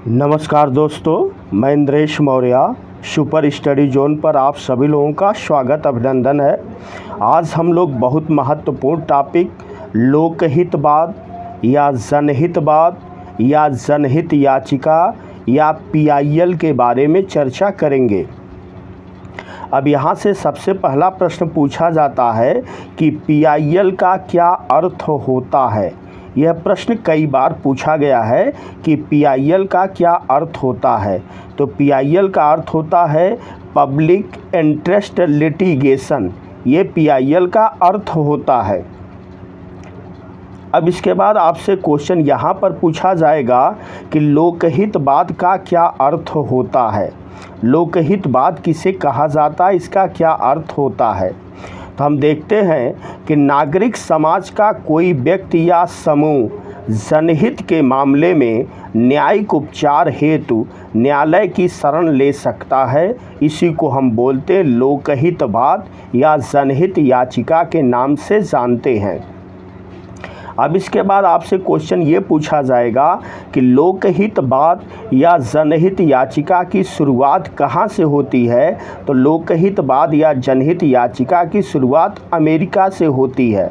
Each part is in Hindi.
नमस्कार दोस्तों, मैं Indresh Maurya super study zone पर आप सभी लोगों का स्वागत अभिनंदन है। आज हम लोग बहुत महत्वपूर्ण टॉपिक लोकहितवाद या जनहितवाद या जनहित याचिका या पीआईएल के बारे में चर्चा करेंगे। अब यहाँ से सबसे पहला प्रश्न पूछा जाता है कि पीआईएल का क्या अर्थ होता है। यह प्रश्न कई बार पूछा गया है कि पीआईएल का क्या अर्थ होता है। तो पीआईएल का अर्थ होता है पब्लिक इंटरेस्ट लिटिगेशन। ये पीआईएल का अर्थ होता है। अब इसके बाद आपसे क्वेश्चन यहाँ पर पूछा जाएगा कि लोकहितवाद का क्या अर्थ होता है। लोकहितवाद किसे कहा जाता है, इसका क्या अर्थ होता है। तो हम देखते हैं कि नागरिक समाज का कोई व्यक्ति या समूह जनहित के मामले में न्यायिक उपचार हेतु न्यायालय की शरण ले सकता है। इसी को हम बोलते हैं लोकहितवाद या जनहित याचिका के नाम से जानते हैं। अब इसके बाद आपसे क्वेश्चन ये पूछा जाएगा कि लोकहितवाद या जनहित याचिका की शुरुआत कहाँ से होती है। तो लोकहितवाद या जनहित याचिका की शुरुआत अमेरिका से होती है।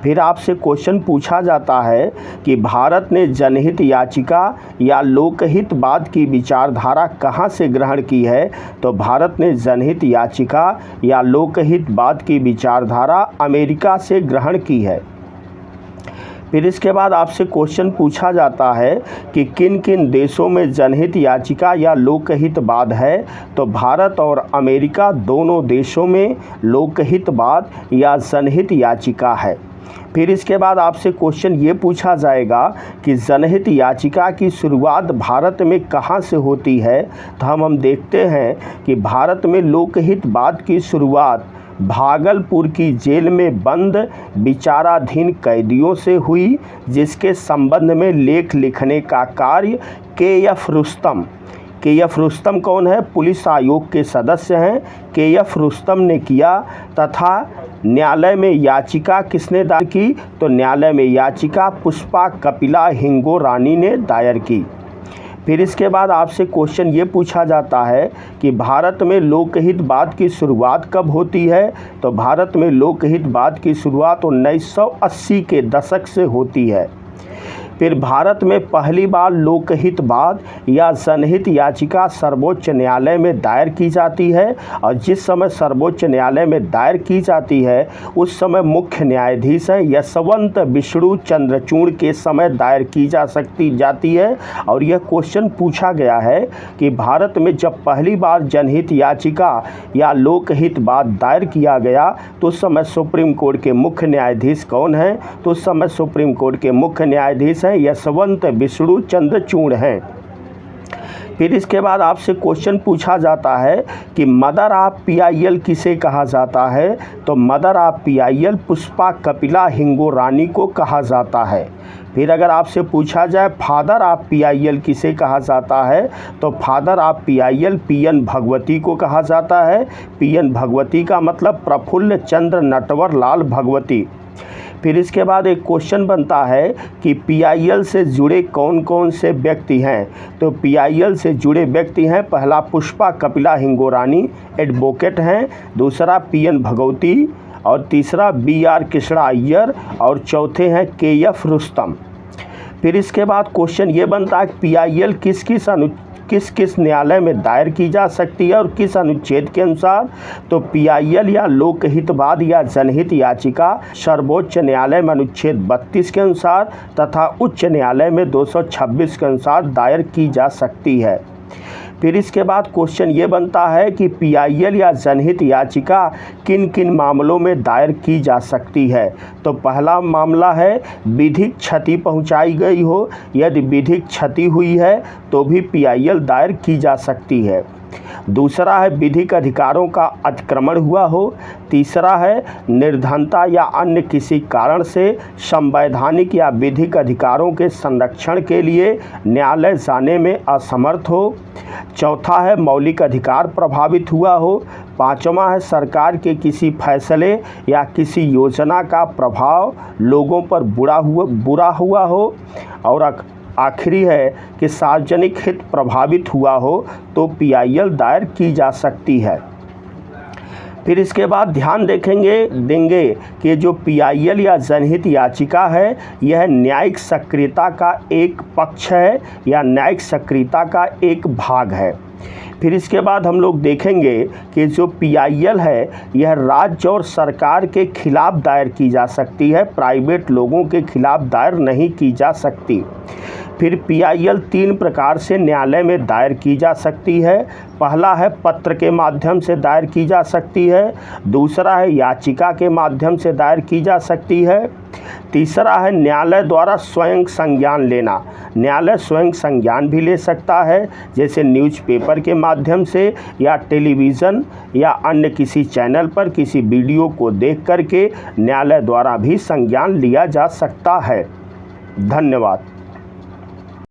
फिर आपसे क्वेश्चन पूछा जाता है कि भारत ने जनहित याचिका या लोकहितवाद की विचारधारा कहाँ से ग्रहण की है। तो भारत ने जनहित याचिका या लोकहितवाद की विचारधारा अमेरिका से ग्रहण की है। फिर इसके बाद आपसे क्वेश्चन पूछा जाता है कि किन किन देशों में जनहित याचिका या लोकहितवाद है। तो भारत और अमेरिका दोनों देशों में लोकहितवाद या जनहित याचिका है। फिर इसके बाद आपसे क्वेश्चन ये पूछा जाएगा कि जनहित याचिका की शुरुआत भारत में कहाँ से होती है। तो हम देखते हैं कि भारत में लोकहितवाद की शुरुआत भागलपुर की जेल में बंद विचाराधीन कैदियों से हुई, जिसके संबंध में लेख लिखने का कार्य के.एफ. रुस्तम कौन है? पुलिस आयोग के सदस्य हैं। के.एफ. रुस्तम ने किया। तथा न्यायालय में याचिका किसने दायर की? तो न्यायालय में याचिका पुष्पा कपिला हिंगो रानी ने दायर की। फिर इसके बाद आपसे क्वेश्चन ये पूछा जाता है कि भारत में लोकहितवाद की शुरुआत कब होती है। तो भारत में लोकहितवाद की शुरुआत 1980 के दशक से होती है। फिर भारत में पहली बार लोकहितवाद या जनहित याचिका सर्वोच्च न्यायालय में दायर की जाती है। और जिस समय सर्वोच्च न्यायालय में दायर की जाती है उस समय मुख्य न्यायाधीश हैं यशवंत विष्णु चंद्रचूड़ के समय दायर की जाती है। और यह क्वेश्चन पूछा गया है कि भारत में जब पहली बार जनहित याचिका या लोकहितवाद दायर किया गया तो उस समय सुप्रीम कोर्ट के मुख्य न्यायाधीश कौन हैं? तो उस समय सुप्रीम कोर्ट के मुख्य न्यायाधीश यशवंत विष्णु चंद्रचूड़ हैं। फिर इसके बाद आपसे क्वेश्चन पूछा जाता है कि मदर ऑफ पीआईएल किसे कहा जाता है। तो mother of PIL Pushpa Kapila Hingorani को कहा जाता है। फिर अगर आपसे पूछा जाए फादर ऑफ पीआईएल किसे कहा जाता है। तो father of PIL PN Bhagwati को कहा जाता है। पीएन भगवती का मतलब प्रफुल्ल चंद्र नटवर लाल भगवती। फिर इसके बाद एक क्वेश्चन बनता है कि पीआईएल से जुड़े कौन कौन से व्यक्ति हैं। तो पीआईएल से जुड़े व्यक्ति हैं, पहला पुष्पा कपिला हिंगो रानी एडवोकेट हैं, दूसरा पीएन भगवती, और तीसरा बीआर कृष्णा अय्यर, और चौथे हैं के.एफ. रुस्तम। फिर इसके बाद क्वेश्चन ये बनता है कि पीआईएल किस किस न्यायालय में दायर की जा सकती है और किस अनुच्छेद के अनुसार। तो पीआईएल या लोकहितवाद या जनहित याचिका सर्वोच्च न्यायालय में अनुच्छेद 32 के अनुसार तथा उच्च न्यायालय में 226 के अनुसार दायर की जा सकती है। फिर इसके बाद क्वेश्चन ये बनता है कि पीआईएल या जनहित याचिका किन किन मामलों में दायर की जा सकती है। तो पहला मामला है विधिक क्षति पहुंचाई गई हो। यदि विधिक क्षति हुई है तो भी पीआईएल दायर की जा सकती है। दूसरा है विधिक अधिकारों का अतिक्रमण हुआ हो। तीसरा है निर्धनता या अन्य किसी कारण से संवैधानिक या विधिक अधिकारों के संरक्षण के लिए न्यायालय जाने में असमर्थ हो। चौथा है मौलिक अधिकार प्रभावित हुआ हो। पांचवा है सरकार के किसी फैसले या किसी योजना का प्रभाव लोगों पर बुरा हुआ हो। और आखिरी है कि सार्वजनिक हित प्रभावित हुआ हो तो PIL दायर की जा सकती है। फिर इसके बाद ध्यान देंगे कि जो PIL या जनहित याचिका है यह न्यायिक सक्रियता का एक पक्ष है या न्यायिक सक्रियता का एक भाग है। फिर इसके बाद हम लोग देखेंगे कि जो PIL है यह राज्य और सरकार के खिलाफ दायर की जा सकती है, प्राइवेट लोगों के खिलाफ दायर नहीं की जा सकती। फिर PIL 3 प्रकार से न्यायालय में दायर की जा सकती है। पहला है पत्र के माध्यम से दायर की जा सकती है, दूसरा है याचिका के माध्यम से दायर की जा सकती है, तीसरा है न्यायालय द्वारा स्वयं संज्ञान लेना। न्यायालय स्वयं संज्ञान भी ले सकता है, जैसे न्यूज़पेपर के माध्यम से या टेलीविज़न या अन्य किसी चैनल पर किसी वीडियो को देख करके न्यायालय द्वारा भी संज्ञान लिया जा सकता है। धन्यवाद।